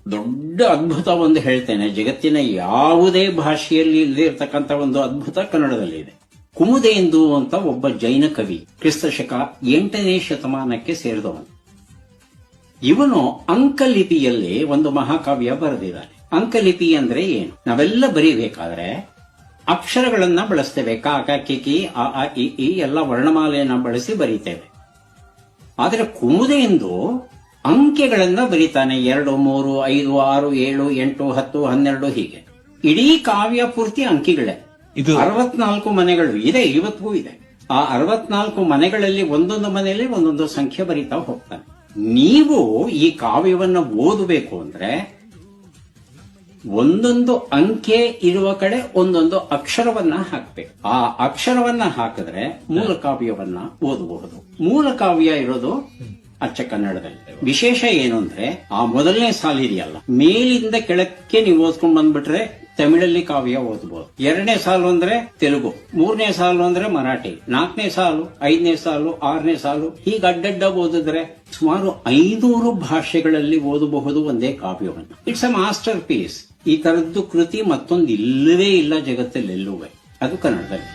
ದೊಡ್ಡ ಅದ್ಭುತ ಒಂದು ಹೇಳ್ತೇನೆ. ಜಗತ್ತಿನ ಯಾವುದೇ ಭಾಷೆಯಲ್ಲಿ ಇಲ್ಲದೆ ಇರತಕ್ಕಂಥ ಒಂದು ಅದ್ಭುತ ಕನ್ನಡದಲ್ಲಿದೆ. ಕುಮುದೇಂದು ಅಂತ ಒಬ್ಬ ಜೈನ ಕವಿ, ಕ್ರಿಸ್ತಶಕ 8ನೇ ಶತಮಾನಕ್ಕೆ ಸೇರಿದವನು. ಇವನು ಅಂಕಲಿಪಿಯಲ್ಲಿ ಒಂದು ಮಹಾಕಾವ್ಯ ಬರೆದಿದ್ದಾನೆ. ಅಂಕಲಿಪಿ ಅಂದ್ರೆ ಏನು? ನಾವೆಲ್ಲ ಬರೀಬೇಕಾದ್ರೆ ಅಕ್ಷರಗಳನ್ನ ಬಳಸ್ತೇವೆ. ಕ ಕ ಕಿ ಕಿ ಅ ಆ ಇ ಈ ಎಲ್ಲ ವರ್ಣಮಾಲೆಯನ್ನ ಬಳಸಿ ಬರೀತೇವೆ. ಆದರೆ ಕುಮುದೇಂದು ಅಂಕೆಗಳನ್ನ ಬರೀತಾನೆ. 2, 3, 5, 6, 7, 8, 10, 12 ಹೀಗೆ. ಇಡೀ ಕಾವ್ಯ ಪೂರ್ತಿ ಅಂಕಿಗಳೇ. 64 ಮನೆಗಳು ಇದೆ, ಇವತ್ತಿಗೂ ಇದೆ. ಆ 64 ಮನೆಗಳಲ್ಲಿ ಒಂದೊಂದು ಮನೆಯಲ್ಲಿ ಒಂದೊಂದು ಸಂಖ್ಯೆ ಬರೀತಾ ಹೋಗ್ತಾನೆ. ನೀವು ಈ ಕಾವ್ಯವನ್ನ ಓದಬೇಕು ಅಂದ್ರೆ ಒಂದೊಂದು ಅಂಕೆ ಇರುವ ಕಡೆ ಒಂದೊಂದು ಅಕ್ಷರವನ್ನ ಹಾಕಬೇಕು. ಆ ಅಕ್ಷರವನ್ನ ಹಾಕಿದ್ರೆ ಮೂಲ ಕಾವ್ಯವನ್ನ ಓದಬಹುದು. ಮೂಲ ಕಾವ್ಯ ಇರೋದು ಅಚ್ಚ ಕನ್ನಡದಲ್ಲಿ. ವಿಶೇಷ ಏನು ಅಂದ್ರೆ ಆ ಮೊದಲನೇ ಸಾಲಿದೆಯಲ್ಲ, ಮೇಲಿಂದ ಕೆಳಕ್ಕೆ ನೀವು ಓದ್ಕೊಂಡ್ ಬಂದ್ಬಿಟ್ರೆ ತಮಿಳಲ್ಲಿ ಕಾವ್ಯ ಓದಬಹುದು. 2ನೇ ಸಾಲು ಅಂದ್ರೆ ತೆಲುಗು, 3ನೇ ಸಾಲು ಅಂದ್ರೆ ಮರಾಠಿ, 4ನೇ ಸಾಲು, 5ನೇ ಸಾಲು, 6ನೇ ಸಾಲು ಹೀಗೆ ಅಡ್ಡಡ್ಡ ಓದಿದ್ರೆ ಸುಮಾರು 500 ಭಾಷೆಗಳಲ್ಲಿ ಓದಬಹುದು ಒಂದೇ ಕಾವ್ಯವನ್ನು. It's a masterpiece. ಈ ತರದ್ದು ಕೃತಿ ಮತ್ತೊಂದು ಇಲ್ಲವೇ ಇಲ್ಲ ಜಗತ್ತಲ್ಲಿ ಎಲ್ಲೂ. ಅದು ಕನ್ನಡದಲ್ಲಿ.